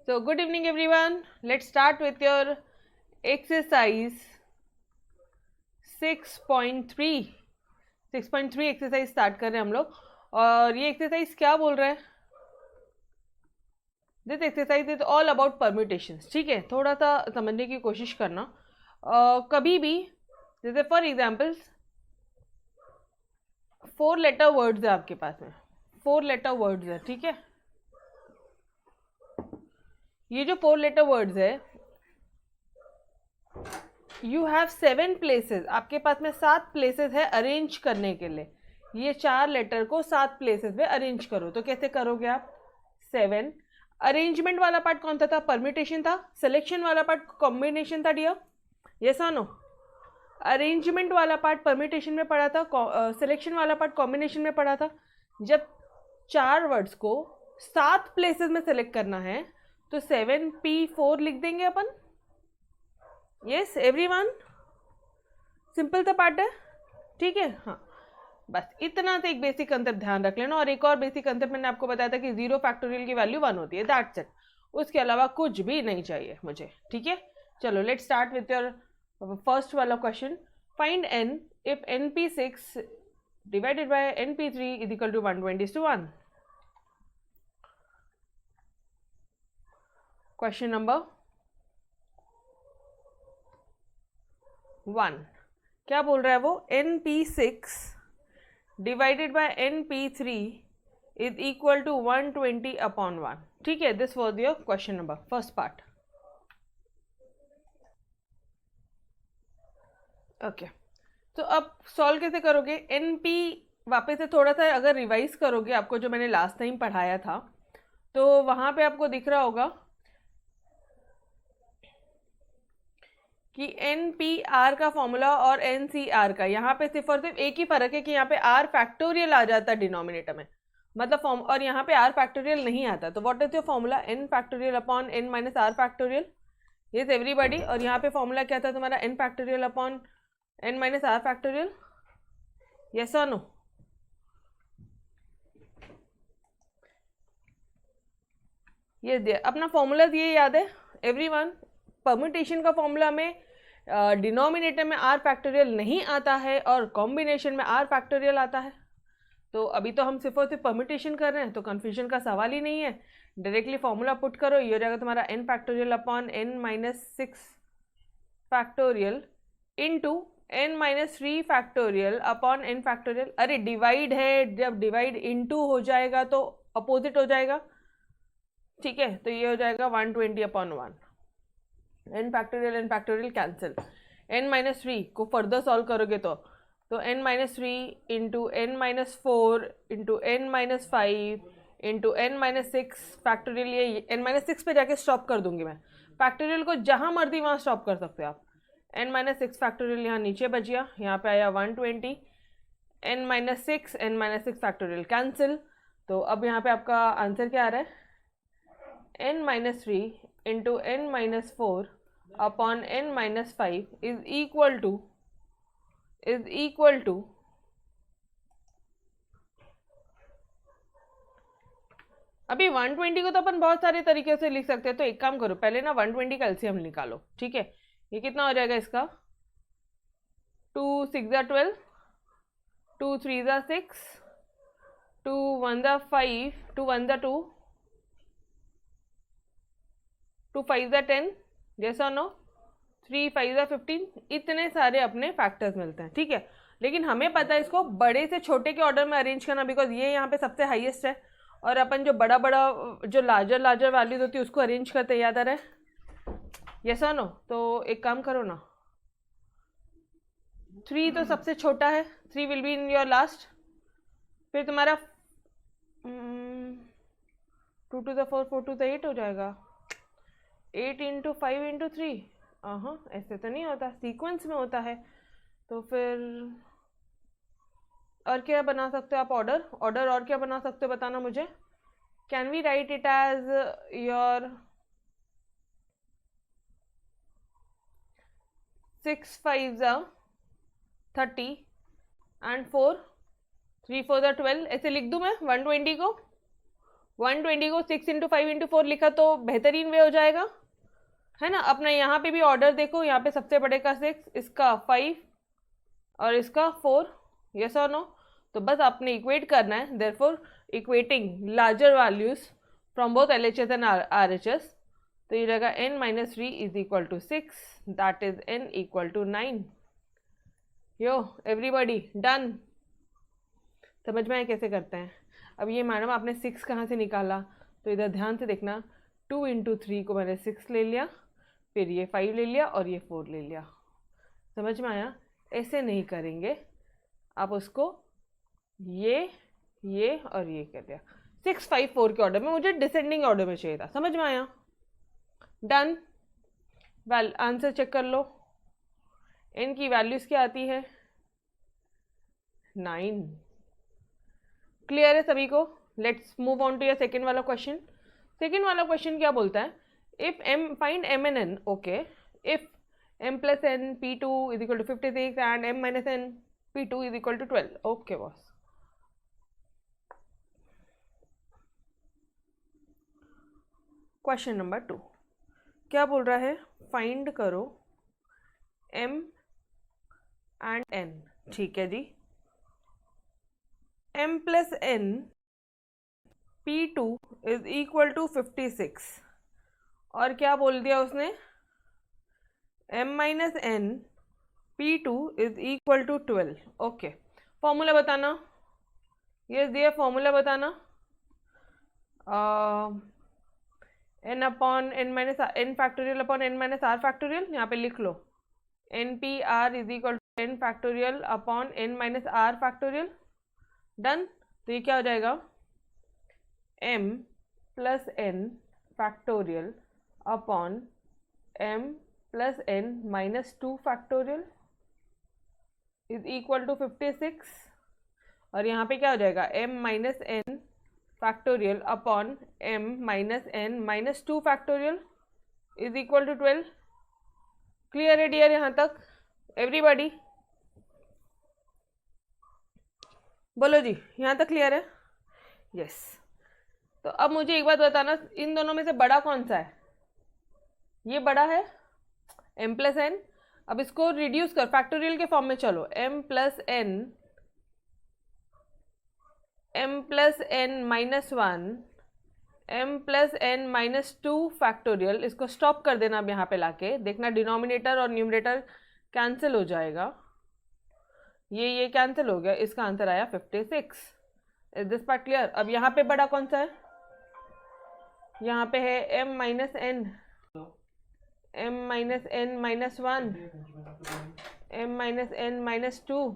So good evening everyone. Let's start with your exercise 6.3. 6.3 exercise start कर रहे हैं हम लोग और ये एक्सरसाइज क्या बोल रहा है? This exercise is all about permutations. ठीक है, थोड़ा सा समझने की कोशिश करना. कभी भी जैसे फॉर एग्जांपल 4 लेटर वर्ड्स है आपके पास में, 4 लेटर वर्ड्स है. ठीक है, ये जो 4 लेटर वर्ड्स है, यू हैव 7 प्लेसेस. आपके पास में 7 प्लेसेस है अरेंज करने के लिए. ये 4 लेटर को 7 प्लेसेस में अरेंज करो. तो कैसे करोगे आप? 7. अरेंजमेंट वाला पार्ट कौन सा था? परम्यूटेशन था. सिलेक्शन वाला पार्ट कॉम्बिनेशन था डियर. यस और नो? अरेंजमेंट वाला पार्ट परम्यूटेशन में पढ़ा था, सिलेक्शन वाला पार्ट कॉम्बिनेशन में पढ़ा था. जब 4 वर्ड्स को 7 प्लेसेस में सेलेक्ट करना है तो 7P4 लिख देंगे अपन. यस एवरीवन, सिंपल सा पार्ट है. ठीक है, हाँ, बस इतना से एक बेसिक कंसेप्ट ध्यान रख लेना. और एक और बेसिक कंसेप्ट मैंने आपको बताया था कि 0 फैक्टोरियल की वैल्यू 1 होती है. That's it. उसके अलावा कुछ भी नहीं चाहिए मुझे. ठीक है, चलो let's start with your first वाला question. Find n if np6 divided by np3 is equal to 120:1. Question number 1 क्या बोल रहा है वो? np6 divided by np3 is equal to 120/1. ठीक है, this was your question number first part. Okay, तो अब सॉल्व कैसे करोगे? np वापस से थोड़ा सा अगर रिवाइज करोगे आपको जो मैंने लास्ट टाइम पढ़ाया था तो वहां पे आपको दिख रहा होगा कि NPR का फॉर्मूला और NCR का, यहाँ पे सिर्फ और सिर्फ एक ही फर्क है कि यहाँ पे R फैक्टोरियल आ जाता है डिनोमिनेटर में, मतलब फॉर्म, और यहाँ पे R फैक्टोरियल नहीं आता. तो what is your formula? N factorial upon N minus R factorial. Yes everybody. और यहाँ पे फॉर्मूला क्या था तुम्हारा? N factorial upon N minus R factorial. Yes और नो? ये अपना फॉर्मूला ये याद है एवरीवन? परम्यूटेशन का फॉर्मूला में डिनोमिनेटर में R फैक्टोरियल नहीं आता है और कॉम्बिनेशन में R फैक्टोरियल आता है. तो अभी तो हम सिर्फ और सिर्फ परम्यूटेशन कर रहे हैं तो कन्फ्यूजन का सवाल ही नहीं है. डायरेक्टली फॉर्मूला पुट करो, ये हो जाएगा तुम्हारा n factorial upon n minus 6 factorial into n minus 3 factorial upon n factorial. अरे डिवाइड है, जब डिवाइड इंटू हो जाएगा तो अपोजिट हो जाएगा. ठीक है, तो ये हो जाएगा 120/1. n factorial cancel. n minus 3 को फर्दर सॉल्व करोगे तो n minus 3 into n minus 4 into n minus 5 into n minus 6 factorial. ये n माइनस 6 पे जाके स्टॉप कर दूंगी मैं. फैक्टोरियल को जहां मर्जी वहां स्टॉप कर सकते हो आप. n माइनस 6 फैक्टोरियल यहाँ नीचे बच गया, यहाँ पे आया 120. n minus 6 factorial cancel. तो अब यहाँ पे आपका आंसर क्या आ रहा है? n minus 3 into n minus 4 upon n minus 5 is equal to अभी 120 को तो अपन बहुत सारे तरीके से लिख सकते हैं. तो एक काम करो, पहले ना 120 का एलसीएम निकालो. ठीक है, ये कितना हो जाएगा इसका? 2 6 12, 2 3 6, 2 1 5, 2 1 2, 2 5 10. यस और नो? 3 5 15. इतने सारे अपने फैक्टर्स मिलते हैं. ठीक है, लेकिन हमें पता है इसको बड़े से छोटे के ऑर्डर में अरेंज करना, बिकॉज ये यहाँ पे सबसे हाईएस्ट है और अपन जो बड़ा बड़ा जो लार्जर वैल्यूज होती है उसको अरेंज करते याद आ रहा है. यस और नो? तो एक काम करो ना, 3 तो सबसे छोटा है, 3 will be in your last. फिर तुम्हारा 2 to the 4, 4 to the 8 हो जाएगा. 8 इंटू 5 इंटू 3. हाँ, ऐसे तो नहीं होता, सीक्वेंस में होता है. तो फिर और क्या बना सकते हो आप? ऑर्डर और क्या बना सकते हो बताना मुझे. Can we write it as your 6 5 30 and 4 3 4 12. ऐसे लिख दूं मैं 120 को? 120 को 6 इंटू 5 इंटू 4 लिखा तो बेहतरीन वे हो जाएगा, है ना। अपना यहाँ पे भी ऑर्डर देखो, यहाँ पे सबसे बड़े का 6, इसका 5 और इसका 4, यस और नो। तो बस आपने इक्वेट करना है, therefore equating larger values from both LHS and RHS। तो ये रहेगा n minus 3 is equal to 6, that is n equal to 9। Yo everybody done. समझ में आए कैसे करते हैं। अब ये मैडम आपने 6 कहाँ से निकाला, तो इधर ध्यान से देखना, 2 इंटू 3 को मैंने 6 ले लिया, फिर ये 5 ले लिया और ये 4 ले लिया। समझ में आया। ऐसे नहीं करेंगे आप, उसको ये और ये कर दिया। 6 5 4 के ऑर्डर में, मुझे डिसेंडिंग ऑर्डर में चाहिए था। समझ में आया। डन। वेल आंसर चेक कर लो। n की वैल्यूज क्या आती है, 9। क्लियर है सभी को। Let's move on to your second वाला क्वेश्चन। सेकेंड वाला क्वेश्चन क्या बोलता है, if m find m and n, okay, if m plus n p2 is equal to 56 and m minus n p2 is equal to 12, okay boss. Question number 2 क्या बोल रहा है, find करो m and n। ठीक है जी। m plus n p2 is equal to 56 और क्या बोल दिया उसने, m minus n p2 is equal to 12। Okay, formula बताना। यस दिया, फॉर्मूला बताना। n upon n minus n factorial upon n minus r factorial, यहाँ पे लिख लो n p r is equal to n factorial upon n minus r factorial. Done. तो ये क्या हो जाएगा, m plus n factorial upon m plus n minus 2 factorial is equal to 56। और यहाँ पे क्या हो जाएगा, m minus n factorial upon m minus n minus 2 factorial is equal to 12। Clear है डियर यहाँ तक एवरीबॉडी? बोलो जी, यहाँ तक क्लियर है? यस। तो अब मुझे एक बात बताना, इन दोनों में से बड़ा कौन सा है? ये बड़ा है m प्लस n। अब इसको रिड्यूस कर, फैक्टोरियल के फॉर्म में चलो, m plus n minus 1 m plus n minus 2 factorial, इसको स्टॉप कर देना। अब यहाँ पे लाके देखना डिनोमिनेटर और न्यूमरेटर कैंसिल हो जाएगा, ये कैंसिल हो गया, इसका आंसर आया 56। Is this part clear? अब यहाँ पे बड़ा कौन सा है, यहाँ पे है m minus n, m minus n minus 1 m minus n minus 2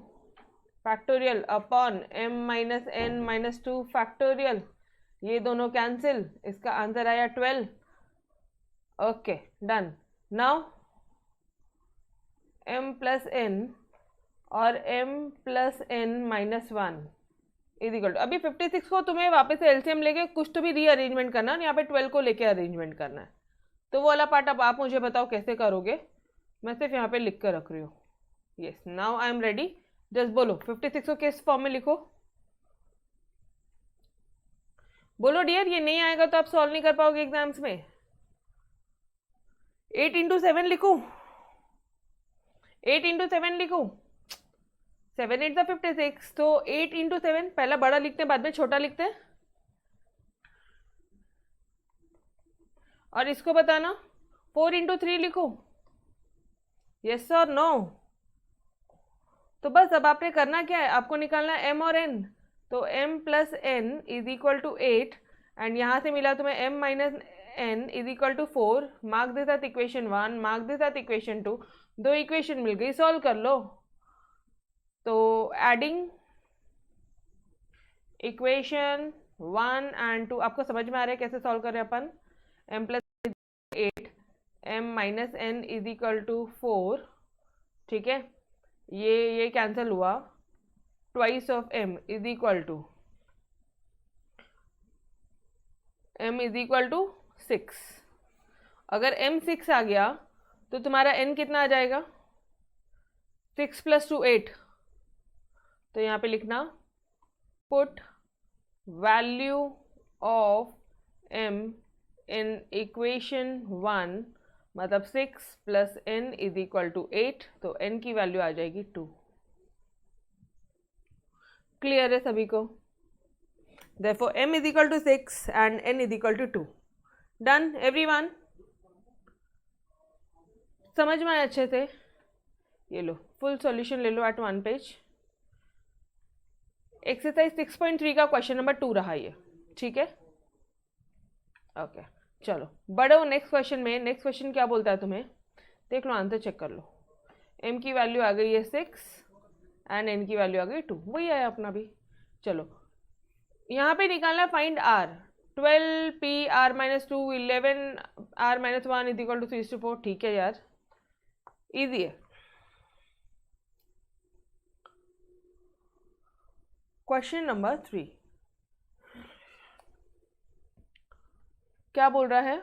factorial upon m minus n minus 2 factorial, ये दोनों कैंसिल, इसका आंसर आया 12। Okay done. Now m plus n और m plus n minus 1 is equal to, अभी 56 को तुम्हें वापस से एलसीएम लेके कुछ तो भी रीअरेंजमेंट करना है, यहाँ पे 12 को लेके अरेंजमेंट करना है। तो वो वाला पार्ट अब आप मुझे बताओ कैसे करोगे, मैं सिर्फ यहाँ पे लिख कर रख रही हूँ। Yes, now I am ready. Just बोलो 56 को किस फॉर्म में लिखो, बोलो डियर। ये नहीं आएगा तो आप सॉल्व नहीं कर पाओगे एग्जाम्स में। 8 इंटू 7 लिखूं, 8 इंटू 7 लिखूं, 7 8 56, तो 8 इंटू 7 पहला बड़ा लिखते हैं, बाद में छोटा लिखते हैं। और इसको बताना 4 इंटू 3 लिखो, यस और नो? तो बस अब आपने करना क्या है, आपको निकालना है m और n। तो m plus n is equal to 8 and यहाँ से मिला तुम्हें m minus n is equal to 4। Mark दे साथ इक्वेशन 1, मार्क दे साथ इक्वेशन 2, दो इक्वेशन मिल गई, सॉल्व कर लो। तो एडिंग इक्वेशन 1 एंड 2, आपको समझ में आ रहा है कैसे सॉल्व कर रहे हैं अपन? m plus 8 m minus n is equal to 4, ठीक है। ये कैंसिल हुआ, twice of m is equal to m is equal to 6। अगर m 6 आ गया तो तुम्हारा n कितना आ जाएगा? 6 प्लस 2 8। तो यहाँ पे लिखना put value of m in equation 1 मतलब 6 plus n is equal to 8, तो n की वैल्यू आ जाएगी 2। क्लियर है सभी को? Therefore m is equal to 6 and n is equal to 2. Done everyone? समझ में आया अच्छे से? ये लो फुल सॉल्यूशन ले लो एट वन पेज। एक्सरसाइज 6.3 का क्वेश्चन नंबर 2 रहा ये, ठीक है? ओके चलो बढ़ो नेक्स्ट क्वेश्चन में। नेक्स्ट क्वेश्चन क्या बोलता है तुम्हें, देख लो, आंसर चेक कर लो। m की वैल्यू आ गई है 6 एंड n की वैल्यू आ गई 2, वही आया अपना भी। चलो यहाँ पे निकालना है find r। 12 p r minus 2 11 r minus 1 is equal to 3/4। ठीक है यार, इजी है। क्वेश्चन नंबर 3 क्या बोल रहा है,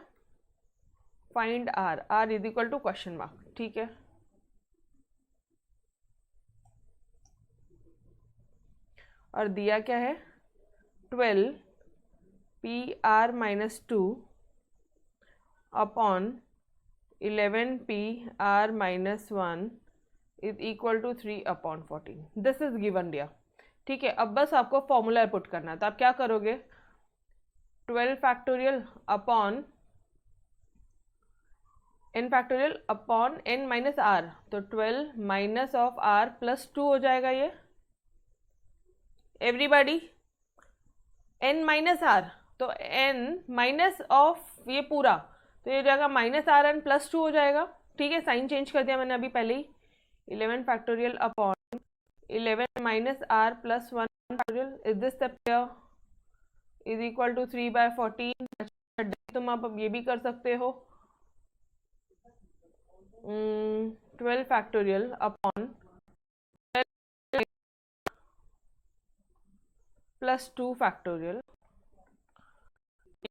find r, r is equal to question mark, ठीक है? और दिया क्या है, 12 P R minus 2 upon 11 P R minus 1 is equal to 3/14। This is given दिया, ठीक है? अब बस आपको फॉर्मूला पुट करना है, तो आप क्या करोगे, 12 factorial upon n factorial upon n minus R, तो 12 माइनस ऑफ r प्लस 2 हो जाएगा ये। एवरीबॉडी n माइनस आर, तो n माइनस ऑफ ये पूरा, तो ये हो जाएगा माइनस आर एन प्लस 2 हो जाएगा, ठीक है? साइन चेंज कर दिया मैंने अभी पहले ही। 11 factorial upon 11 minus R plus 1 factorial, is this step clear? Is equal to 3/14। तुम आप अब ये भी कर सकते हो, 12 factorial upon plus 2 factorial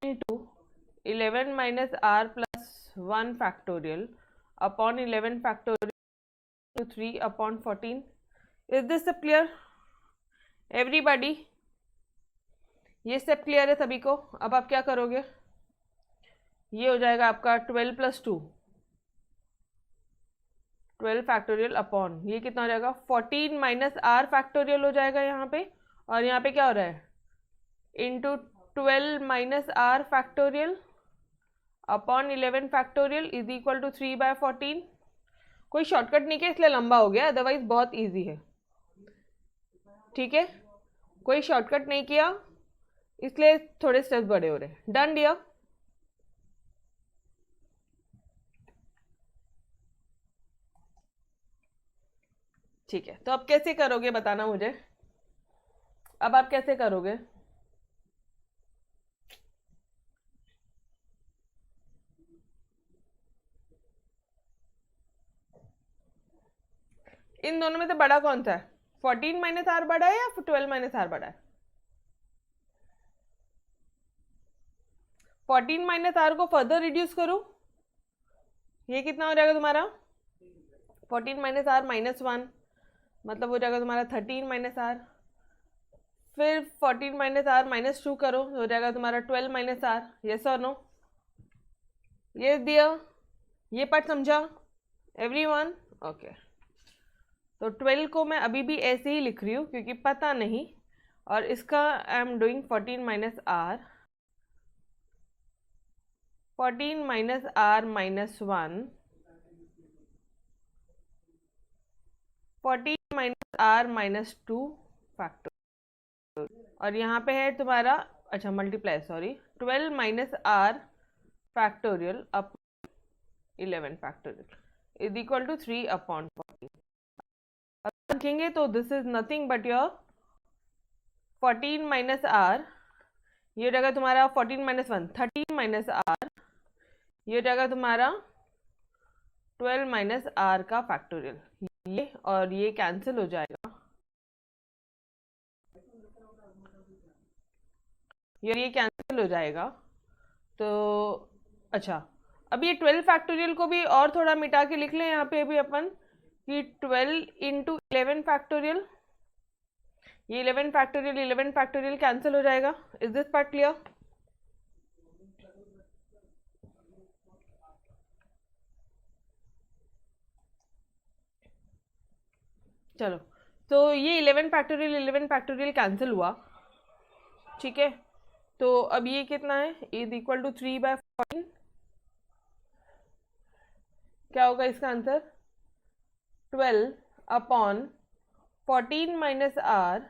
into 11 minus R plus 1 factorial upon 11 factorial to 3/14। Is this step clear everybody? ये स्टेप क्लियर है सभी को? अब आप क्या करोगे, ये हो जाएगा आपका 12 प्लस 2, 12 फैक्टोरियल अपॉन ये कितना हो जाएगा, 14 माइनस आर फैक्टोरियल हो जाएगा यहाँ पे, और यहाँ पे क्या हो रहा है, into 12 minus R factorial upon 11 factorial is equal to 3/14। कोई शॉर्टकट नहीं किया इसलिए लंबा हो गया, अदरवाइज बहुत इजी है, ठीक है? कोई शॉर्टकट नहीं किया इसलिए थोड़े स्टेप्स बड़े हो रहे। Done dear? ठीक है, तो अब कैसे करोगे बताना मुझे, अब आप कैसे करोगे? इन दोनों में से बड़ा कौन सा है, 14 माइनस आर बड़ा है या 12 माइनस आर बड़ा है? 14 माइनस आर को फर्दर रिड्यूस करो, ये कितना हो जाएगा तुम्हारा, 14 माइनस आर माइनस 1 मतलब हो जाएगा तुम्हारा 13 माइनस आर। फिर 14 माइनस आर माइनस 2 करो, हो जाएगा तुम्हारा 12 माइनस आर। यस और नो? ये दिया, ये पार्ट समझा एवरीवन? ओके, तो 12 को मैं अभी भी ऐसे ही लिख रही हूँ क्योंकि पता नहीं, और इसका I am doing 14 minus R, 14 minus R minus 1, 14 minus R minus 2 factor, और यहाँ पे है तुम्हारा, अच्छा multiply, sorry, 12 minus R factorial up 11 factorial is equal to 3/14। लिखेंगे तो this is nothing but your 14 minus R, ये हो जाएगा तुम्हारा 14 माइनस 1 13 माइनस आर, ये हो जाएगा तुम्हारा 12 माइनस आर का फैक्टोरियल, ये और ये कैंसिल हो जाएगा, ये कैंसिल हो जाएगा। तो अच्छा, अब ये 12 फैक्टोरियल को भी और थोड़ा मिटा के लिख लें यहाँ पे अभी अपन कि 12 इंटू 11 फैक्टोरियल, ये 11 फैक्टोरियल कैंसिल हो जाएगा। Is this part clear? चलो, तो ये 11 फैक्टोरियल कैंसिल हुआ, ठीक है। तो अब ये कितना है, इज इक्वल टू 3/14। क्या होगा इसका आंसर, 12/14 minus R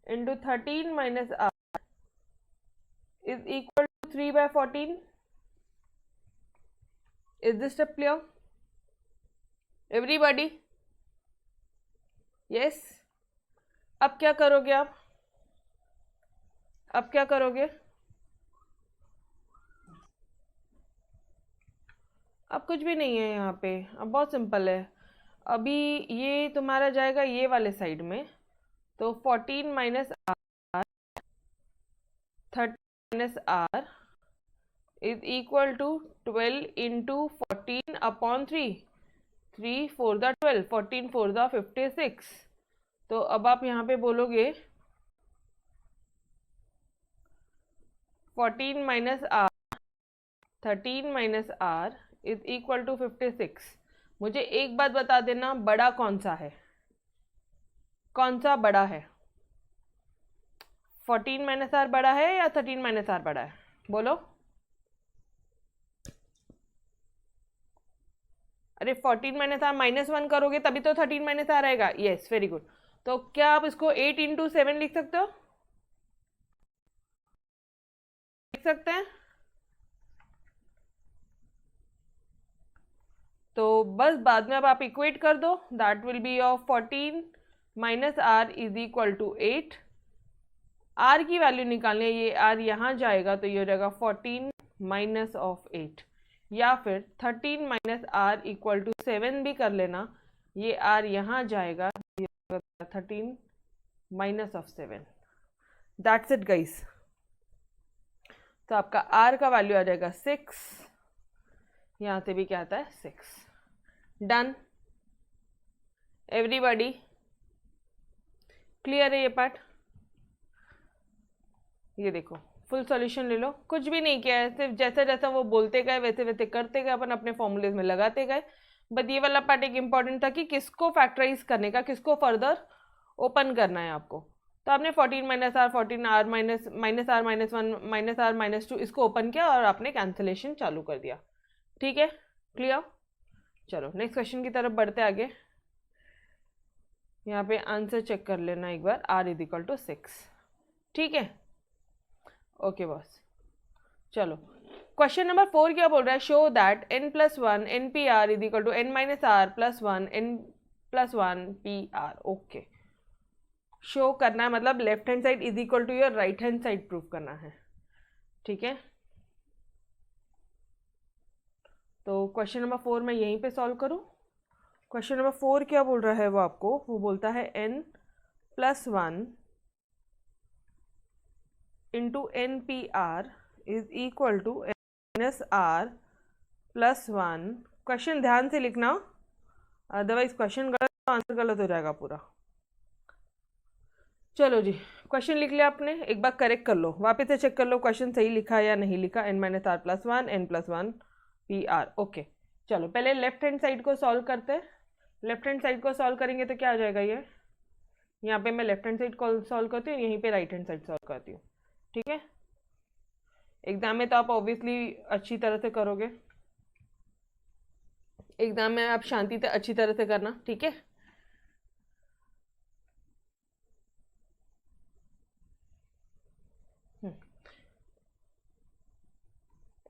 into 13 minus R is equal to 3/14। Is this step clear everybody? Yes. अब क्या करोगे आप, अब क्या करोगे, अब कुछ भी नहीं है यहाँ पे, अब बहुत सिंपल है। अभी ये तुम्हारा जाएगा ये वाले साइड में, तो 14 minus R 30 minus R is equal to 12 into 14/3। 3 4 12, 14 4 56। तो अब आप यहाँ पे बोलोगे 14 minus R 13 minus R is equal to 56। मुझे एक बात बता देना, बड़ा कौन सा है, कौन सा बड़ा है, 14 माइनस आर बड़ा है या 13 माइनस आर बड़ा है, बोलो। अरे 14 माइनस आर -1 करोगे तभी तो 13 माइनस आर आएगा। Yes, very good. तो क्या आप इसको 8 इंटू 7 लिख सकते हो, लिख सकते हैं? तो बस बाद में अब आप इक्वेट कर दो, that will be of 14 minus R is equal to 8। R की वैल्यू निकालनी है, ये आर यहाँ जाएगा तो ये हो जाएगा 14 माइनस ऑफ 8, या फिर 13 माइनस आर इक्वल टू 7 भी कर लेना, ये आर यहाँ जाएगा 13 minus of 7। That's it guys. तो आपका आर का वैल्यू आ जाएगा 6, यहाँ से भी क्या आता है 6। डन एवरीबॉडी, क्लियर है ये पार्ट? ये देखो फुल सॉल्यूशन ले लो, कुछ भी नहीं किया है, सिर्फ जैसा जैसा वो बोलते गए वैसे वैसे करते गए, अपन अपने फॉर्मूलेज में लगाते गए। बट ये वाला पार्ट एक इंपॉर्टेंट था कि किसको फैक्टराइज करने का, किसको फर्दर ओपन करना है आपको। तो आपने 14 minus R 14 R minus R -1 minus R -2 इसको ओपन किया और आपने कैंसिलेशन चालू कर दिया। ठीक है, क्लियर? चलो नेक्स्ट क्वेश्चन की तरफ बढ़ते आगे। यहाँ पे आंसर चेक कर लेना एक बार, आर इज इक्वल टू 6। ठीक है, ओके बॉस। चलो क्वेश्चन नंबर 4 क्या बोल रहा है, show that n+1 npr is equal to n-r+1 n+1 pr। Okay, show करना है मतलब left hand side is equal to your right hand side proof करना है। ठीक है, तो क्वेश्चन नंबर 4 मैं यहीं पे सॉल्व करूं। क्वेश्चन नंबर 4 क्या बोल रहा है वो आपको, वो बोलता है n+1 into npr is equal to n-r+1। Question ध्यान से लिखना, अदरवाइज क्वेश्चन गलत तो आंसर गलत हो जाएगा पूरा। चलो जी, क्वेश्चन लिख लिया आपने, एक बार करेक्ट कर लो, वापस से चेक कर लो क्वेश्चन सही लिखा है या नहीं लिखा। n-r+1 n+1 pr। ओके, चलो पहले लेफ्ट हैंड साइड को सॉल्व करते हैं। लेफ्ट हैंड साइड को सॉल्व करेंगे तो क्या आ जाएगा, ये यहाँ पे मैं लेफ्ट हैंड साइड को सॉल्व करती हूँ, यहीं पे राइट हैंड साइड सॉल्व करती हूँ। ठीक है, एग्जाम में तो आप ऑब्वियसली अच्छी तरह से करोगे, एग्जाम में आप शांति से अच्छी तरह से करना। ठीक है,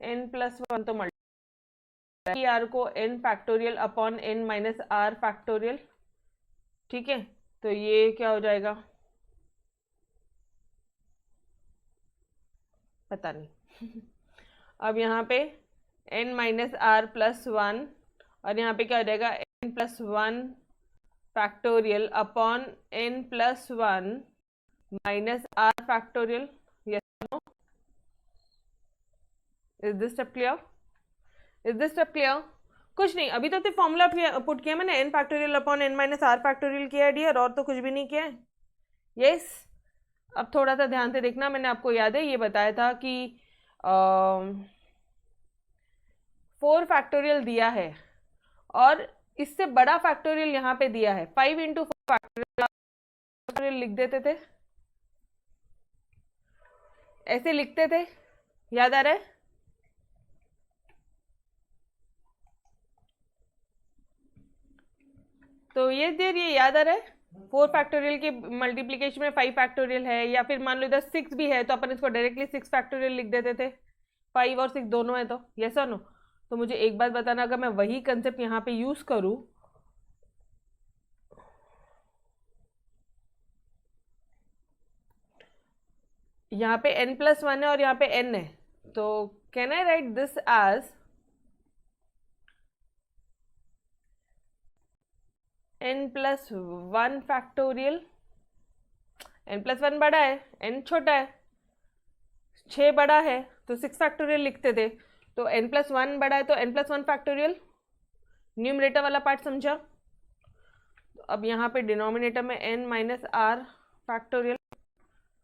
n+1 तो मल्टीप्लाई आर को n factorial upon n minus R factorial. ठीक है, तो ये क्या हो जाएगा पता नहीं अब यहाँ पे n-r+1 और यहाँ पे क्या हो जाएगा n+1 factorial upon n+1 minus R factorial. Yes no, is this step clear? Is this step clear? कुछ नहीं, अभी तो सिर्फ फॉर्मूला पुट किया मैंने, n factorial upon n minus R factorial किया डियर, और तो कुछ भी नहीं किया है। यस, अब थोड़ा सा ध्यान से देखना, मैंने आपको याद है ये बताया था कि 4 फैक्टोरियल दिया है और इससे बड़ा फैक्टोरियल यहाँ पे दिया है, 5 इंटू फैक्टोरियल लिख देते थे, ऐसे लिखते थे, याद आ रहा है? तो ये याद आ रहा है? 4 फैक्टोरियल के मल्टीप्लीकेशन में 5 फैक्टोरियल है, या फिर मान लो इधर 6 भी है तो अपन इसको डायरेक्टली 6 फैक्टोरियल लिख देते थे। 5 और 6 दोनों है तो यस और नो? तो मुझे एक बात बताना, अगर मैं वही कंसेप्ट यहाँ पे यूज करूँ, यहाँ पे n+1 है और यहाँ पे n है, तो can I write this as n+1 factorial? n+1 बड़ा है, n छोटा है, 6 बड़ा है तो 6 फैक्टोरियल लिखते थे, तो n+1 बड़ा है तो n+1 फैक्टोरियल। न्यूमरेटर वाला पार्ट समझा? तो अब यहाँ पे डिनोमिनेटर में n-r फैक्टोरियल।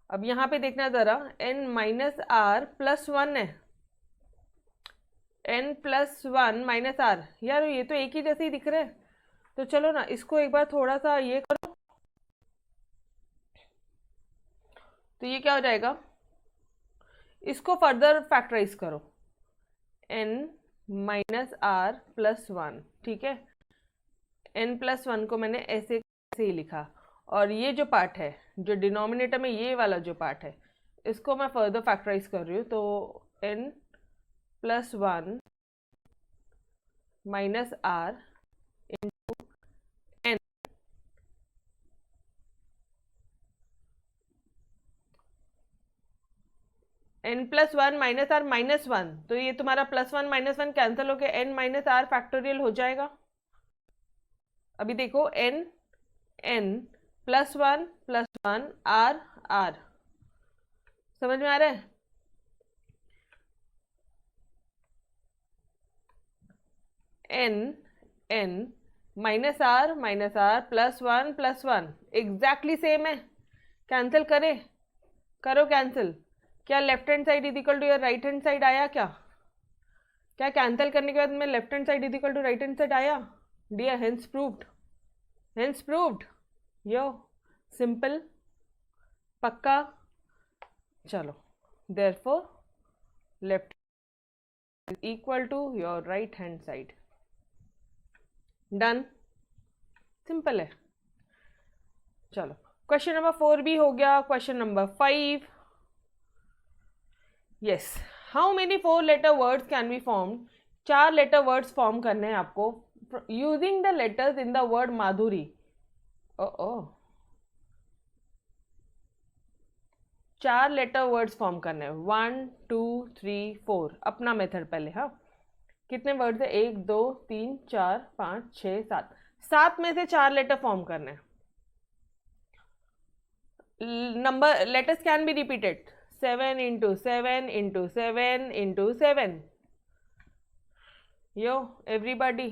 अब यहाँ पे देखना ज़रा, n-r+1 है, n+1 - r, यार ये तो एक ही जैसे ही दिख रहे हैं। तो चलो ना इसको एक बार थोड़ा सा ये करो, तो ये क्या हो जाएगा, इसको फर्दर फैक्टराइज करो, n-r+1, ठीक है। n+1 को मैंने ऐसे ही लिखा, और ये जो पार्ट है, जो डिनोमिनेटर में ये वाला जो पार्ट है, इसको मैं फर्दर फैक्टराइज कर रही हूँ, तो n+1 - r into n, n+1 - r -1, तो ये तुम्हारा +1 - 1 कैंसिल होकर n - r फैक्टोरियल हो जाएगा। अभी देखो, n +1 +1 r r, समझ में आ रहा है? n -r +1 +1 एग्जैक्टली सेम है, कैंसिल करे, करो कैंसिल। क्या left hand side is equal to your right hand side आया? क्या कैंसिल करने के बाद में left hand side is equal to right hand side आया? Dear, hence proved, yo simple, पक्का। चलो, therefore left is equal to your right hand side, done, simple है। चलो, क्वेश्चन नंबर 4 भी हो गया। Question number 5, yes, how many 4 letter words can be formed? 4 letter words form करने हैं आपको using the letters in the word Madhuri. ओ 4 letter words form करने हैं, 1 2 3 4, अपना मेथड पहले। हाँ, कितने वर्ड्स है? 1 2 3 4 5 6 7, 7 में से 4 लेटर फॉर्म करने हैं। Number letters can be repeated, 7 × 7 × 7 × 7, yo everybody,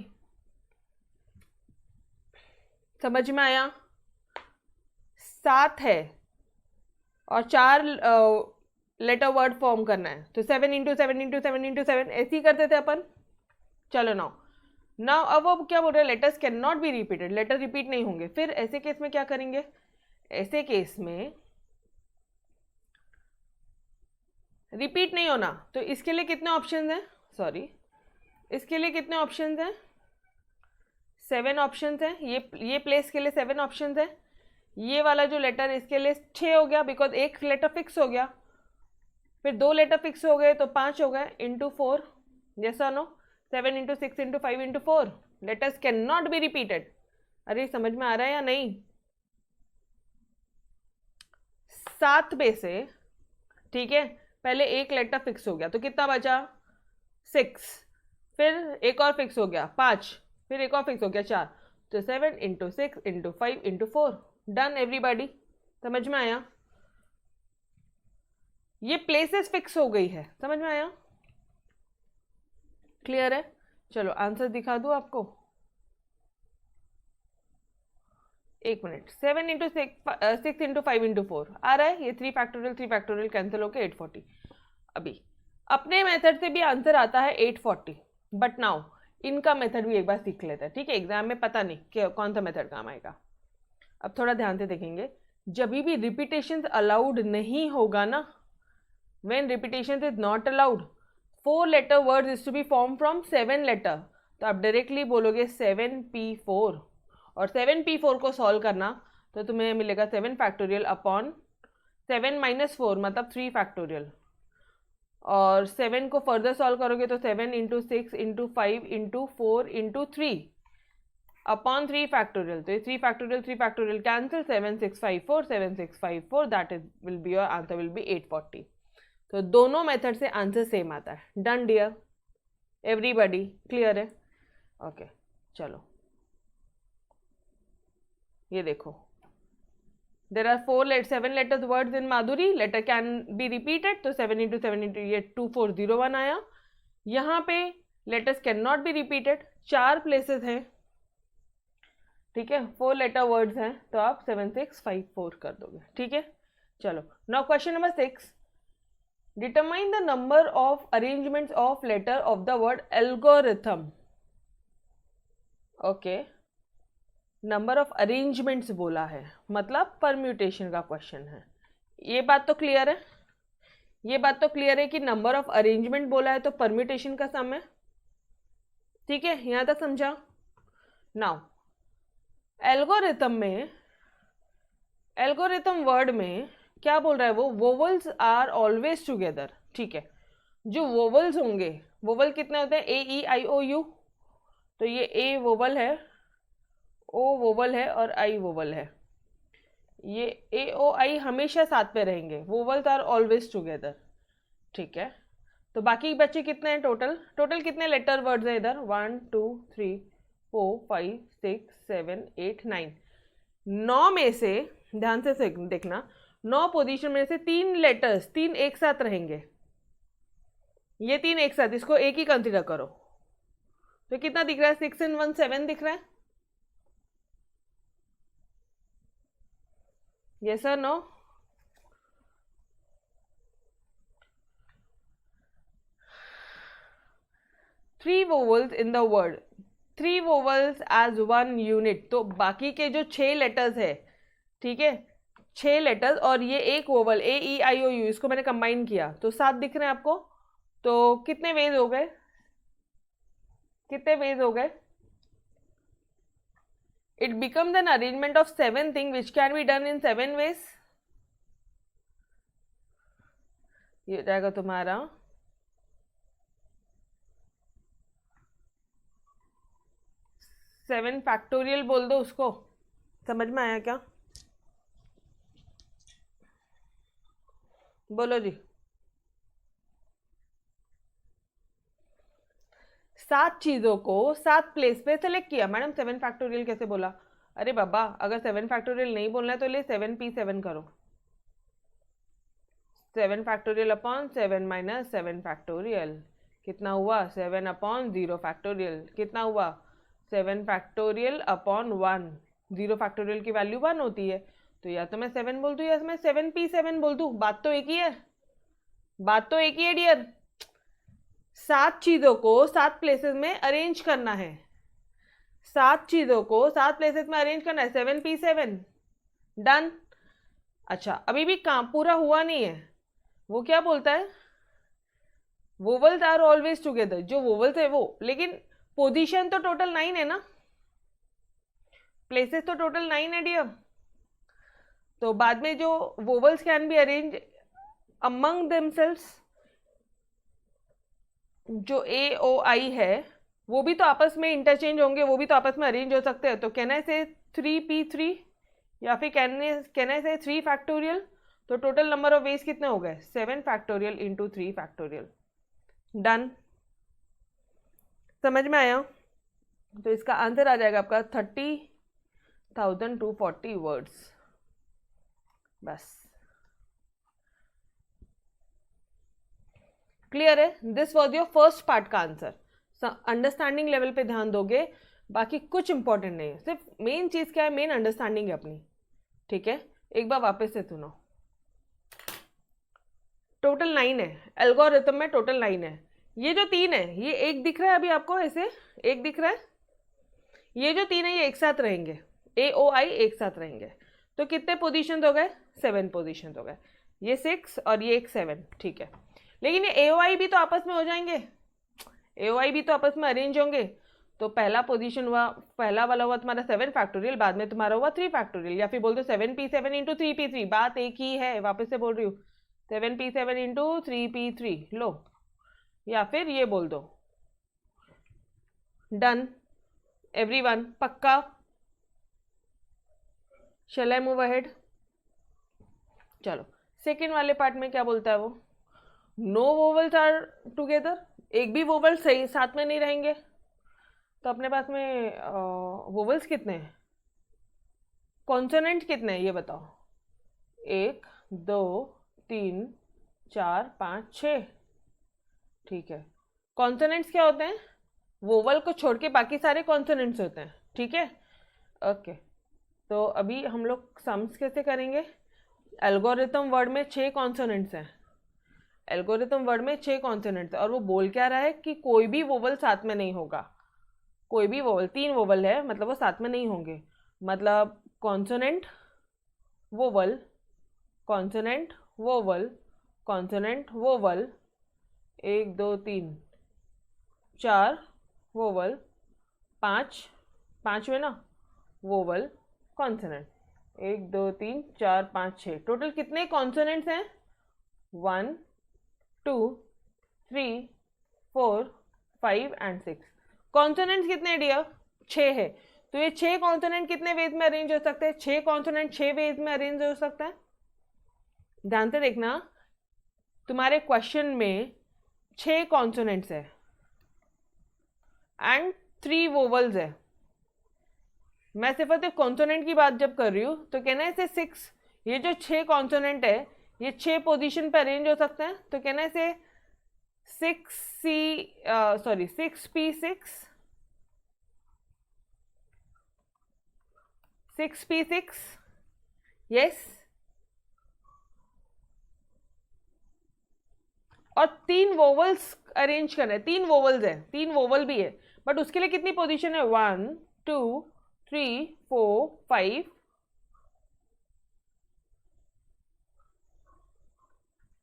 समझ में आया? 7 है और 4 लेटर वर्ड फॉर्म करना है, तो 7 × 7 × 7 × 7 ऐसे ही करते थे अपन। चलो नाउ अब वो क्या बोल रहे हैं, letters can not be repeated, letter repeat नहीं होंगे। फिर ऐसे केस में क्या करेंगे? ऐसे केस में रिपीट नहीं होना, तो इसके लिए कितने ऑप्शंस हैं? इसके लिए कितने ऑप्शंस हैं? 7 ऑप्शंस हैं। ये प्लेस के लिए 7 ऑप्शंस हैं। ये वाला जो लेटर, इसके लिए 6 हो गया, बिकॉज एक लेटर फिक्स हो गया। फिर 2 लेटर फिक्स हो गए तो 5 हो गए, इंटू 4, यस और no? 7 × 6 × 5 × 4, letters can not be repeated. अरे समझ में आ रहा है या नहीं? 7 में से, ठीक है, पहले एक लेटर फिक्स हो गया तो कितना बचा? 6, फिर एक और फिक्स हो गया 5, फिर एक और फिक्स हो गया 4, तो 7 × 6 × 5 × 4, डन एवरीबॉडी। समझ में आया? ये प्लेसेस फिक्स हो गई है, समझ में आया? क्लियर है? चलो आंसर दिखा दूं आपको, एक मिनट। 7 × 6 × 5 × 4 आ रहा है, ये 3 फैक्टोरियल कैंसिल होके 840। अभी अपने मेथड से भी आंसर आता है 840, बट नाउ इनका मेथड भी एक बार सीख लेते हैं, ठीक है? एग्जाम में पता नहीं कि कौन सा मेथड काम आएगा। अब थोड़ा ध्यान से देखेंगे, जब भी रिपीटेशन अलाउड नहीं होगा ना, when repetition is not allowed, 4 letter words is to be form from 7 letter, तो आप डायरेक्टली बोलोगे 7p4, और 7p4 को सॉल्व करना तो तुम्हें मिलेगा 7 फैक्टोरियल अपॉन 7 - 4 मतलब 3 फैक्टोरियल, और 7 को फर्दर सॉल्व करोगे तो 7 × 6 × 5 × 4 × 3 अपॉन 3 फैक्टोरियल, तो ये 3 factorial cancel, 7654 7654, that is will be your answer will be 840। तो दोनों मेथड से आंसर सेम आता है। डन डियर, एवरीबॉडी क्लियर है? ओके चलो ये देखो, there are 7 letters words in Madhuri, letter can be repeated, तो 7 × 7 × ये 2401 आया। यहाँ पे letters can not be repeated, 4 places हैं, ठीक है, 4 लेटर वर्ड्स हैं, तो आप 7654 कर दोगे, ठीक है। चलो now question number 6, determine the number of arrangements of letter of the word algorithm. Okay, number of arrangements बोला है, मतलब परम्यूटेशन का क्वेश्चन है। ये बात तो क्लियर है, ये बात तो क्लियर है कि नंबर ऑफ अरेंजमेंट बोला है तो परम्यूटेशन का सम है, ठीक है, यहां तक समझा। नाउ एल्गोरिथम में, एल्गोरिथम वर्ड में क्या बोल रहा है वो, वोवल्स आर ऑलवेज टुगेदर, ठीक है। जो वोवल्स होंगे, वोवल कितने होते हैं, ए ई आई ओ यू, तो ये ए वोवल है, ओ वोवल है और आई वोवल है, ये ए ओ आई हमेशा साथ पे रहेंगे, वोवल्स आर ऑलवेज टुगेदर, ठीक है। तो बाकी बच्चे कितने हैं टोटल, टोटल कितने लेटर वर्ड्स हैं इधर, 1 2 3 4 5 6 7 8 9, 9 में से ध्यान से देखना, 9 पोजीशन में से 3 लेटर्स, 3 एक साथ रहेंगे, ये 3 एक साथ, इसको एक ही कंसिडर करो, तो कितना दिख रहा है, 6 × 1 7 दिख रहा है, yes or no? Three vowels in the word, 3 vowels as 1 unit, तो बाकी के जो 6 लेटर्स है, ठीक है, 6 लेटर्स और ये एक vowel A E I O you, इसको मैंने कंबाइन किया तो 7 दिख रहे हैं आपको, तो कितने वेज हो गए, कितने वेज हो गए, it becomes an arrangement of 7 things which can be done in 7 ways। ये जाएगा तुम्हारा 7 फैक्टोरियल, बोल दो उसको, समझ में आया क्या, बोलो जी। 7 चीजों को 7 प्लेस पे सेलेक्ट किया, मैडम 7 फैक्टोरियल कैसे बोला, अरे बाबा अगर 7 फैक्टोरियल नहीं बोलना है तो ले 7p7 करो, 7 फैक्टोरियल अपॉन 7 - 7 फैक्टोरियल, कितना हुआ, 7 अपॉन 0 फैक्टोरियल, कितना हुआ, 7 फैक्टोरियल अपॉन 1, 0 फैक्टोरियल की वैल्यू 1 होती है, तो या तो मैं 7 बोल दूँ या मैं 7p7 बोल दूँ, बात तो एक ही है, बात तो एक ही है डियर। 7 चीजों को 7 प्लेसेस में अरेंज करना है, 7 चीजों को 7 प्लेसेस में अरेंज करना है, 7p7 डन। अच्छा अभी भी काम पूरा हुआ नहीं है, वो क्या बोलता है, वोवल्स आर ऑलवेज टुगेदर, जो वोवल्स है वो, लेकिन पोजीशन तो टोटल 9 है ना, प्लेसेस तो टोटल 9 है डियर, तो बाद में जो vowels can be arrange among themselves, जो ए ओ आई है वो भी तो आपस में इंटरचेंज होंगे, वो भी तो आपस में अरेंज हो सकते हैं, तो कैन आई से 3p3 या फिर कैन आई से 3 फैक्टोरियल, तो टोटल नंबर ऑफ वेज कितने हो गए, 7 फैक्टोरियल इंटू 3 फैक्टोरियल, डन, समझ में आया। तो इसका आंसर आ जाएगा आपका 30,240 वर्ड्स, बस क्लियर है। This was your first part का आंसर, अंडरस्टैंडिंग लेवल पे ध्यान दोगे, बाकी कुछ इंपॉर्टेंट नहीं है, सिर्फ मेन चीज क्या है, मेन अंडरस्टैंडिंग है अपनी, ठीक है। एक बार वापस से सुनो, टोटल 9 है, एल्गोरिथम में टोटल 9 है, ये जो 3 है, ये एक दिख रहा है अभी आपको ऐसे, एक दिख रहा है, ये जो 3 है ये एक साथ रहेंगे, ए ओ आई एक साथ रहेंगे। तो कितने पोजीशन हो गए? 7 पोजीशन हो गए। ये 6 और ये एक 7, ठीक है। लेकिन ये ए ओ आई भी तो आपस में हो जाएंगे, ए ओ आई भी तो आपस में अरेंज होंगे। तो पहला पोजीशन हुआ, पहला वाला हुआ तुम्हारा 7 फैक्टोरियल, बाद में तुम्हारा हुआ 3 फैक्टोरियल, या फिर बोल दो 7p7 इंटू 3p3, बात एक ही है, वापस से बोल रही हूँ 7p7 इंटू 3p3 लो, या फिर ये बोल दो। डन एवरीवन, पक्का? शैल आई मूव अहेड? चलो सेकेंड वाले पार्ट में क्या बोलता है वो? नो वोवल्स आर टुगेदर, एक भी वोवल सही साथ में नहीं रहेंगे। तो अपने पास में वोवल्स कितने हैं, कॉन्सोनेंट कितने हैं ये बताओ? 1 2 3 4 5 6, ठीक है। कॉन्सोनेंट्स क्या होते हैं? वोवल को छोड़ के बाकी सारे कॉन्सोनेंट्स होते हैं, ठीक है, ओके। तो अभी हम लोग सम्स कैसे करेंगे? एल्गोरिथम वर्ड में 6 कॉन्सोनेंट्स हैं, एल्गोरिथम वर्ड में 6 कॉन्सोनेंट्स है, और वो बोल क्या रहा है कि कोई भी वोवल साथ में नहीं होगा, कोई भी वोवल, 3 वोवल है मतलब वो साथ में नहीं होंगे, मतलब consonant vowel, consonant vowel, consonant vowel, 1 2 3 4 vowel, 5 में ना वोवल कॉन्सोनेंट, 1 2 3 4 5 6, टोटल कितने कॉन्सोनेंट्स हैं? 1 2 3 4 5 एंड 6। कॉन्सोनेंट्स कितने डियर? 6 है। तो ये 6 कॉन्सोनेंट कितने वेज में अरेंज हो सकते हैं? 6 कॉन्सोनेंट 6 वेज में अरेंज हो सकता है। ध्यान से देखना, तुम्हारे क्वेश्चन में 6 कॉन्सोनेंट्स है एंड 3 वोवल्स है। मैं सिर्फ कॉन्सोनेंट की बात जब कर रही हूँ तो कहना है इसे 6, ये जो 6 कॉन्सोनेंट है ये 6 पोजीशन पे अरेंज हो सकते हैं, तो कहना है इसे 6p6, यस। और 3 वोवल्स अरेंज करना है, 3 वोवल्स है, 3 वोवल भी है, बट उसके लिए कितनी पोजीशन है? 1 2 3 4 5,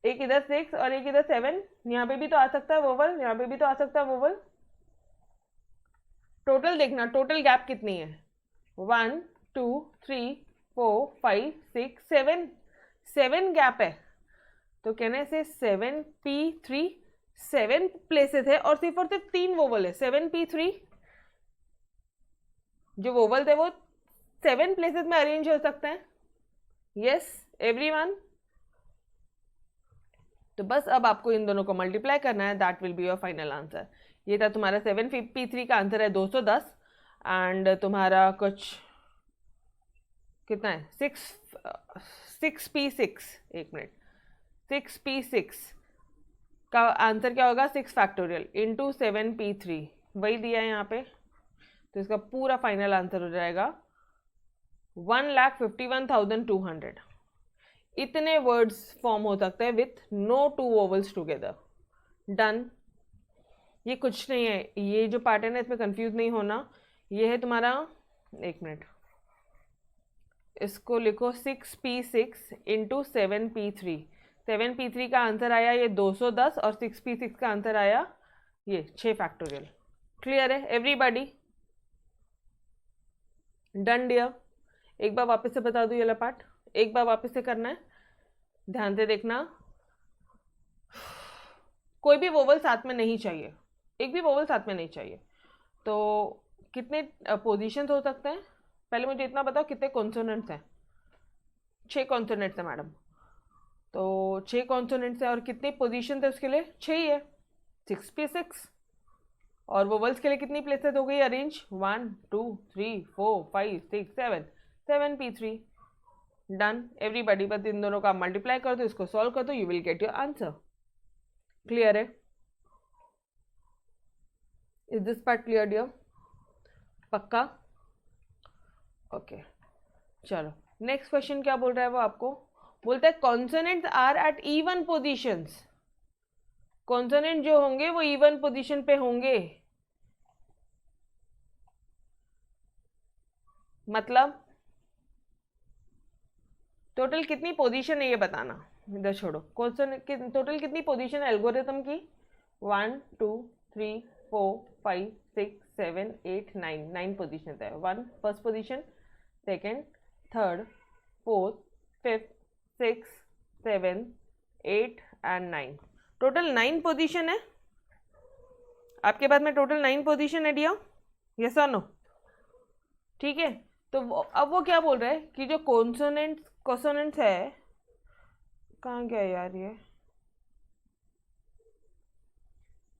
एक इधर 6 और एक इधर 7, यहाँ पे भी तो आ सकता है वोवल, यहाँ पे भी तो आ सकता है वोवल। टोटल देखना, टोटल गैप कितनी है? 1 2 3 4 5 6 7, 7 गैप है। तो कहने से 7p3, 7 प्लेसेस है और सिर्फ 3 वोवल है। 7p3 जो वोवल थे वो 7 प्लेसेस में अरेंज हो सकते हैं, यस एवरीवन। तो बस अब आपको इन दोनों को मल्टीप्लाई करना है, that will be your final answer. ये था तुम्हारा 7p3 का आंसर है 210, एंड तुम्हारा कुछ कितना है 6p6, एक मिनट, 6p6 का आंसर क्या होगा? 6 फैक्टोरियल इंटू 7p3, वही दिया है यहाँ पे। तो इसका पूरा फाइनल आंसर हो जाएगा 1,51,200। इतने वर्ड्स फॉर्म हो सकते हैं with no 2 vowels together. Done. ये कुछ नहीं है, ये जो पार्ट है ना इसमें कंफ्यूज नहीं होना। ये है तुम्हारा, एक मिनट, इसको लिखो 6p6 इंटू 7p3। 7p3 का आंसर आया ये 210 और 6p6 का आंसर आया ये 6 फैक्टोरियल। क्लियर है एवरीबॉडी? Done dear. एक बार वापस से बता दूं ये वाला पार्ट, एक बार वापस से करना है, ध्यान से देखना। कोई भी वोवल साथ में नहीं चाहिए, एक भी वोवल साथ में नहीं चाहिए। तो कितने पोजीशंस हो सकते हैं? पहले मुझे इतना बताओ कितने कॉन्सोनेंट्स हैं? 6 कॉन्सोनेंट्स हैं मैडम। तो 6 कॉन्सोनेंट्स है और कितनी पोजीशन है उसके लिए? 6 ही है, 6p6। और वोवल्स के लिए कितनी प्लेसेस हो गई अरेंज? 1 2 3 4 5 6 7, 7p3। Done everybody. बस इन दोनों का मल्टीप्लाई कर दो, इसको सॉल्व कर दो, you will get your answer. Clear है? Is this part clear dear? पक्का? ओके चलो नेक्स्ट क्वेश्चन क्या बोल रहा है वो आपको बोलता है consonants are at even positions. Consonant जो होंगे वो इवन पोजीशन पे होंगे, मतलब टोटल कितनी पोजीशन है ये बताना, इधर छोड़ो। क्वेश्चन टोटल कितनी पोजीशन है एल्गोरिथम की? 1 2 3 4 5 6 7 8 9, 9 पोजीशन है। 1 first position, second, third, fourth, fifth, 6 7 8 and 9, total 9 position है आपके पास में। टोटल 9 पोजीशन है डियर, यस और नो? ठीक है, तो अब वो क्या बोल रहा है कि जो कॉन्सोनेंट्स है, कहाँ गया यार ये,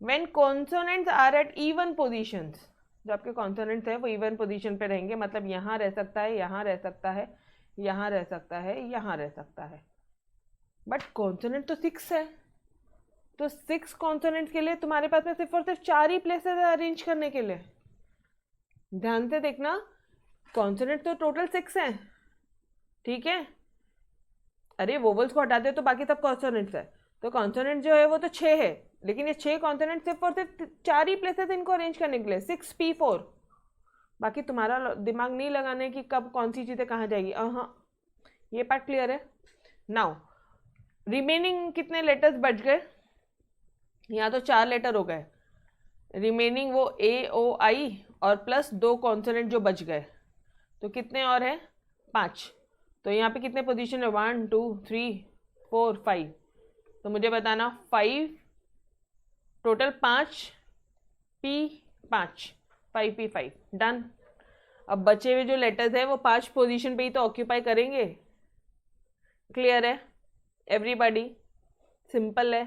when consonants are at even positions, जो आपके कॉन्सोनेंट्स है वो इवन पोजीशन पे रहेंगे, मतलब यहाँ रह सकता है, यहाँ रह सकता है, यहाँ रह सकता है, यहाँ रह सकता है, बट कॉन्सोनेंट तो 6 है, तो 6 कॉन्सोनेंट्स के लिए तुम्हारे पास में सिर्फ और सिर्फ 4 ही प्लेसेस है अरेंज करने के लिए। ध्यान से देखना, कॉन्सोनेंट तो टोटल 6 है, ठीक है। अरे वोवल्स को हटा दे तो बाकी सब कॉन्सोनेंट्स है, तो कॉन्सोनेंट जो है वो तो 6 है, लेकिन ये 6 कॉन्सोनेंट सिर्फ और सिर्फ 4 ही प्लेसेस इनको अरेंज करने के लिए, 6p4। बाकी तुम्हारा दिमाग नहीं लगाने की कब कौन सी चीज़ें कहाँ जाएगी। हाँ, ये पार्ट क्लियर है। नाउ रिमेनिंग कितने लेटर्स बच गए? यहाँ तो 4 लेटर हो गए, रिमेनिंग वो AOI और प्लस 2 कॉन्सोनेंट जो बच गए, तो कितने और हैं? 5। तो यहाँ पे कितने पोजीशन है? 1 2 3 4 5, तो मुझे बताना 5 टोटल 5p5 5p5 डन। अब बचे हुए जो लेटर्स है वो 5 पोजीशन पे ही तो ऑक्यूपाई करेंगे। क्लियर है एवरीबॉडी? सिंपल है।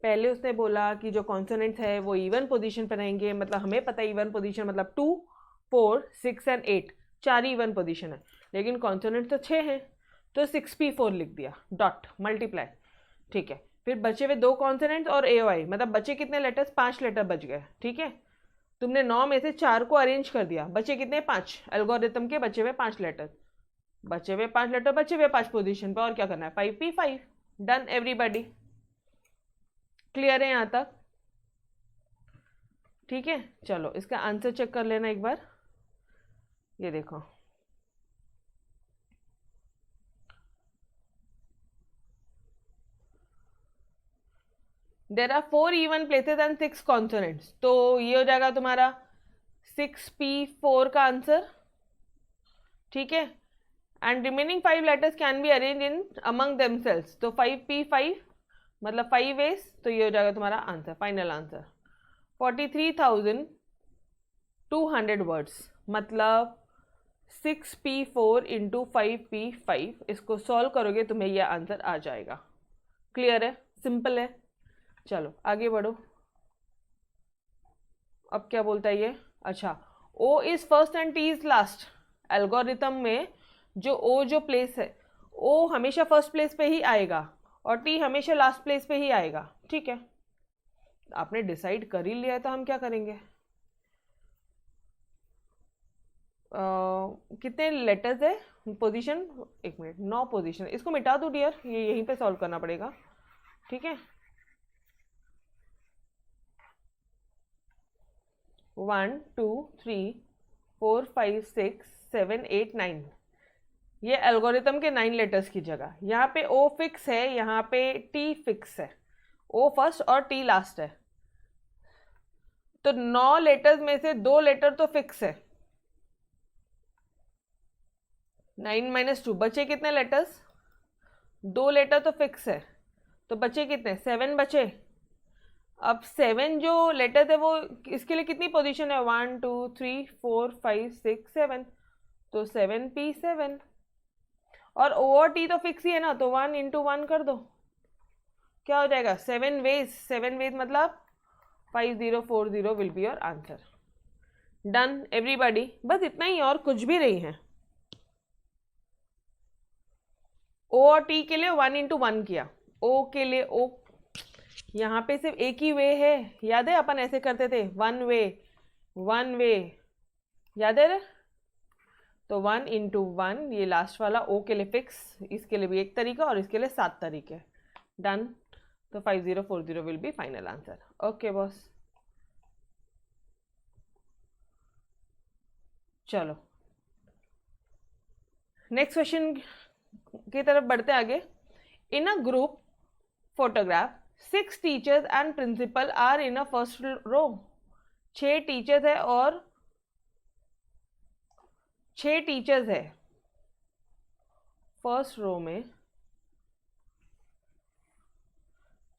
पहले उसने बोला कि जो कॉन्सोनेंट्स है वो इवन पोजीशन पर रहेंगे, मतलब हमें पता है इवन पोजीशन मतलब 2 4 6 एंड 8, 4 इवन पोजीशन है, लेकिन कॉन्सोनेंट तो 6 है, तो 6p4 लिख दिया, डॉट मल्टीप्लाई। ठीक है, फिर बचे हुए 2 कॉन्सोनेंट्स और AOI, मतलब बचे कितने लेटर्स? 5 लेटर बच गए। ठीक है, तुमने 9 में से 4 को अरेंज कर दिया, बचे कितने? 5। एल्गोरिथम के बचे हुए 5 लेटर, बचे हुए 5 लेटर, बचे हुए 5 पोजीशन पे, और क्या करना है? 5p5 done everybody. क्लियर है यहाँ तक? ठीक है, चलो इसका आंसर चेक कर लेना एक बार। ये देखो, there are 4 even places and 6 consonants, तो ये हो जाएगा तुम्हारा 6p4 का आंसर। ठीक है, and remaining 5 letters can be arrange in among themselves, तो 5p5 मतलब 5 वेज, तो ये हो जाएगा तुम्हारा आंसर, फाइनल आंसर 43,200 वर्ड्स, मतलब 6p4 इंटू 5p5। इसको सॉल्व करोगे तुम्हें यह आंसर आ जाएगा। क्लियर है? सिंपल है। चलो आगे बढ़ो। अब क्या बोलता है ये? अच्छा, O is first and T is last. Algorithm में जो O जो प्लेस है, O हमेशा फर्स्ट प्लेस पे ही आएगा और T हमेशा लास्ट प्लेस पे ही आएगा। ठीक है, आपने डिसाइड कर ही लिया है तो हम क्या करेंगे। कितने लेटर्स है? पोजीशन, एक मिनट, 9 पोजीशन। इसको मिटा दो डियर, ये यहीं पे सॉल्व करना पड़ेगा। ठीक है, 1 2 3 4 5 6 7 8 9, ये एल्गोरिथम के 9 लेटर्स की जगह। यहाँ पे O फिक्स है, यहाँ पे T फिक्स है, O फर्स्ट और T लास्ट है, तो 9 लेटर्स में से 2 लेटर तो फिक्स है। 9 - 2 बचे कितने लेटर्स? 2 लेटर तो फिक्स है, तो बचे कितने? 7 बचे। अब 7 जो लेटर है वो इसके लिए कितनी पोजीशन है? 1 2 3 4 5 6 7, तो 7p7, और O और T तो फिक्स ही है ना, तो 1 × 1 कर दो, क्या हो जाएगा? 7 वेज। 7 वेज मतलब 5040 will be your answer. Done everybody? बस इतना ही, और कुछ भी नहीं है। O और T के लिए 1 × 1 किया, O के लिए O, यहाँ पे सिर्फ एक ही वे है, याद है अपन ऐसे करते थे, 1 वे, याद है? तो 1 × 1, ये लास्ट वाला O के लिए फिक्स, इसके लिए भी एक तरीका और इसके लिए 7 तरीके। डन, तो 5040 will be final answer. Okay boss, चलो नेक्स्ट क्वेश्चन की तरफ बढ़ते आगे। In a group photograph 6 teachers and principal are in a first row. 6 teachers है और 6 टीचर्स है फर्स्ट रो में,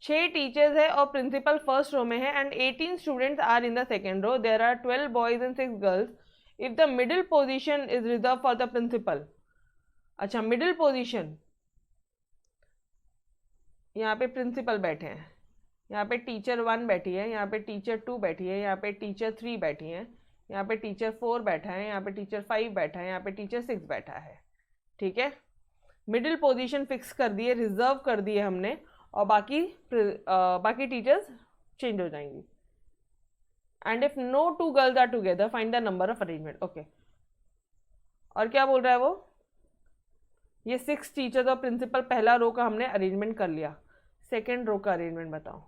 6 टीचर्स है और प्रिंसिपल फर्स्ट रो में है and 18 students are in the second row. There are 12 boys and 6 girls. If the middle position is reserve for the principal. अच्छा, middle position, यहाँ पे प्रिंसिपल बैठे हैं, यहाँ पे टीचर 1 बैठी है, यहाँ पे टीचर 2 बैठी है, यहाँ पे टीचर 3 बैठी है, यहाँ पे टीचर 4 बैठा है, यहाँ पे टीचर 5 बैठा है, यहाँ पे टीचर 6 बैठा है। ठीक है, मिडिल पोजीशन फिक्स कर दिए, रिजर्व कर दिए हमने, और बाकी टीचर्स चेंज हो जाएंगी। And if no 2 girls are together find the number of arrangement. Okay, और क्या बोल रहा है वो, ये 6 टीचर्स और प्रिंसिपल पहला रो का हमने अरेंजमेंट कर लिया, सेकेंड रो का अरेंजमेंट बताओ।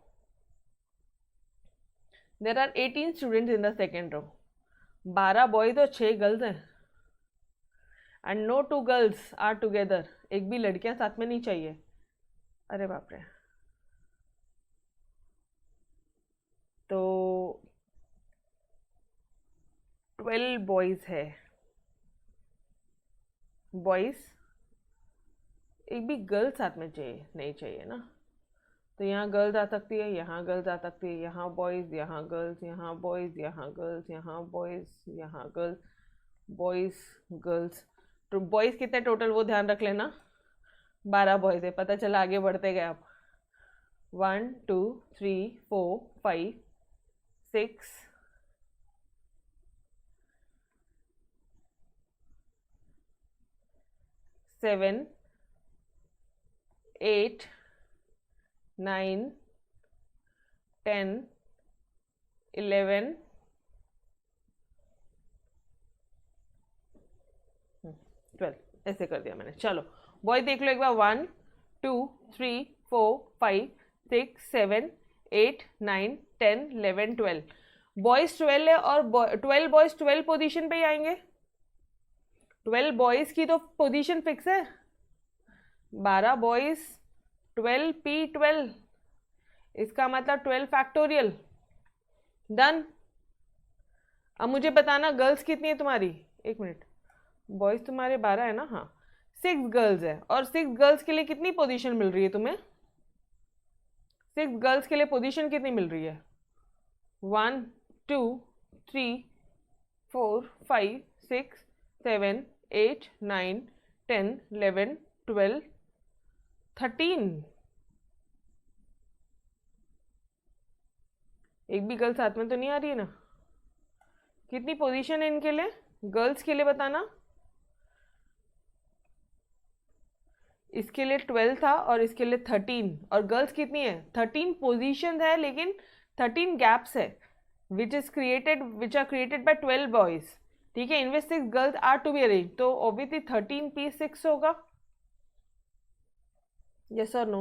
There are 18 students in the second row. 12 boys और 6 गर्ल्स हैं and no 2 girls are together. एक भी लड़कियां साथ में नहीं चाहिए। अरे बाप रे, तो 12 बॉयज है, बॉयज, एक भी गर्ल साथ में चाहिए नहीं चाहिए ना। तो यहाँ गर्ल्स आ सकती है, यहाँ गर्ल्स आ सकती है, यहाँ बॉयज़, यहाँ गर्ल्स, यहाँ बॉयज़, यहाँ गर्ल्स, यहाँ बॉयज़, यहाँ गर्ल्स, बॉयज़ गर्ल्स। तो बॉयज़ कितने टोटल वो ध्यान रख लेना, 12 बॉयज़ है। पता चला, आगे बढ़ते गए आप। 1 2 3 4 5 6 7 8 9 10 11 12 ऐसे कर दिया मैंने। चलो बॉय देख लो एक बार। 1 2 3 4 5 6 7 8 9 10 11 12। बॉयज 12 है और 12 बॉयज 12 पोजीशन पे ही आएंगे। 12 बॉयज की तो पोजीशन फिक्स है। 12 बॉयज 12 P 12, इसका मतलब 12 फैक्टोरियल। डन। अब मुझे बताना गर्ल्स कितनी है तुम्हारी। एक मिनट, बॉयज तुम्हारे 12 है ना। हाँ, 6 गर्ल्स है और 6 गर्ल्स के लिए कितनी पोजीशन मिल रही है तुम्हें? 6 गर्ल्स के लिए पोजीशन कितनी मिल रही है? 1 2 3 4 5 6 7 8 9 10 11 12 13। एक भी गर्ल साथ में तो नहीं आ रही है ना। कितनी पोजीशन है इनके लिए, गर्ल्स के लिए बताना। इसके लिए 12 था और इसके लिए 13। और गर्ल्स कितनी है? 13 पोजीशन है, लेकिन 13 गैप्स है which are created by 12 boys. ठीक है, इनमें 6 girls are to be arrange, तो ऑब्वियसली 13 P 6 होगा। यस और नो?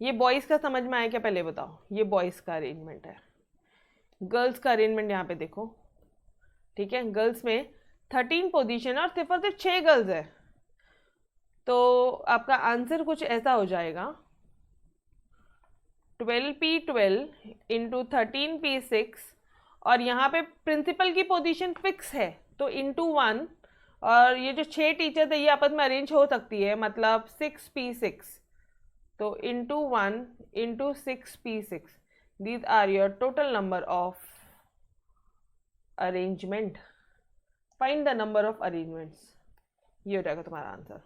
ये बॉयज का समझ में आया क्या? पहले बताओ। ये बॉयज का अरेंजमेंट है। गर्ल्स का अरेंजमेंट यहाँ पे देखो। ठीक है, गर्ल्स में 13 पोजीशन और सिर्फ 6 गर्ल्स है, तो आपका आंसर कुछ ऐसा हो जाएगा 12 P 12 इंटू 13 P 6। और यहाँ पे प्रिंसिपल की पोजीशन फिक्स है तो इंटू 1। और ये जो 6 टीचर्स है ये आपस में अरेंज हो सकती है, मतलब 6 P 6, तो into 1 into 6 P 6। These are your total number of arrangement. Find the number of arrangements. ये हो जाएगा तुम्हारा answer.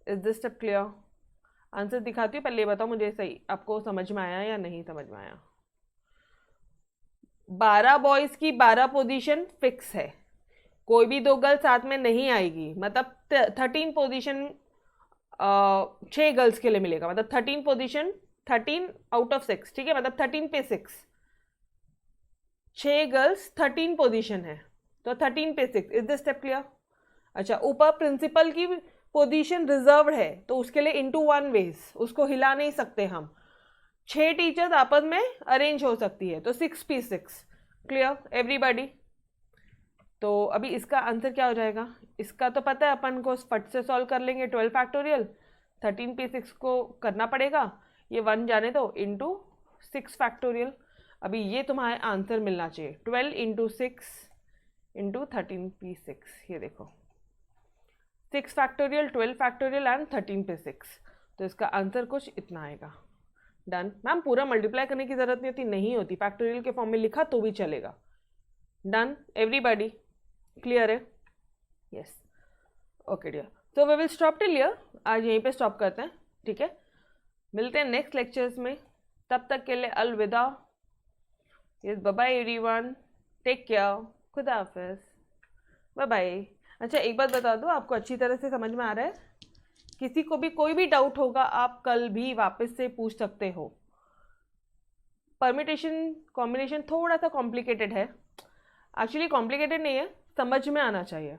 Is this step clear? Answer दिखाती हूँ, पहले ये बताओ मुझे सही आपको समझ में आया या नहीं समझ में आया। 12 बॉयज की 12 पोजीशन फिक्स है, कोई भी 2 गर्ल साथ में नहीं आएगी, मतलब 13 पोजीशन 6 गर्ल्स के लिए मिलेगा, मतलब 13 पोजीशन 13 आउट ऑफ 6। ठीक है, मतलब 13 पे 6, 6 गर्ल्स 13 पोजीशन है, तो 13 पे 6। Is this step clear? अच्छा, ऊपर प्रिंसिपल की पोजीशन रिजर्व्ड है तो उसके लिए इंटू 1 वेज, उसको हिला नहीं सकते हम। 6 टीचर्स आपस में अरेंज हो सकती है, तो 6p6। Clear everybody? तो अभी इसका आंसर क्या हो जाएगा? इसका तो पता है अपन को, फट से सॉल्व कर लेंगे। 12 फैक्टोरियल 13p6 को करना पड़ेगा, ये 1 जाने दो, इंटू 6 फैक्टोरियल। अभी ये तुम्हारा आंसर मिलना चाहिए, 12 इंटू 6 इंटू 13p6। ये देखो 6 फैक्टोरियल, 12 फैक्टोरियल एंड 13p6। तो इसका आंसर कुछ इतना आएगा। डन। मैम पूरा मल्टीप्लाई करने की जरूरत नहीं होती, नहीं होती, फैक्टोरियल के फॉर्म में लिखा तो भी चलेगा। Done everybody? क्लियर है? यस। ओके डियर, तो we will stop till here. आज यहीं पे स्टॉप करते हैं, ठीक है? मिलते हैं नेक्स्ट लेक्चर्स में, तब तक के लिए अलविदा। Yes, bye bye everyone, take care, खुदा हाफिज, बाय बाय। अच्छा एक बात बता दो, आपको अच्छी तरह से समझ में आ रहा है? किसी को भी कोई भी डाउट होगा आप कल भी वापस से पूछ सकते हो। परमिटेशन कॉम्बिनेशन थोड़ा सा कॉम्प्लिकेटेड है, एक्चुअली कॉम्प्लिकेटेड नहीं है, समझ में आना चाहिए,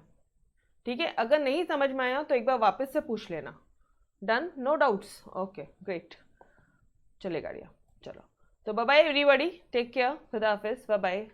ठीक है? अगर नहीं समझ में आया तो एक बार वापस से पूछ लेना। Done? No doubts? Okay great, चलेगा डियर। चलो तो bye bye everybody, take care, खुदा हाफिज, बाय बाय।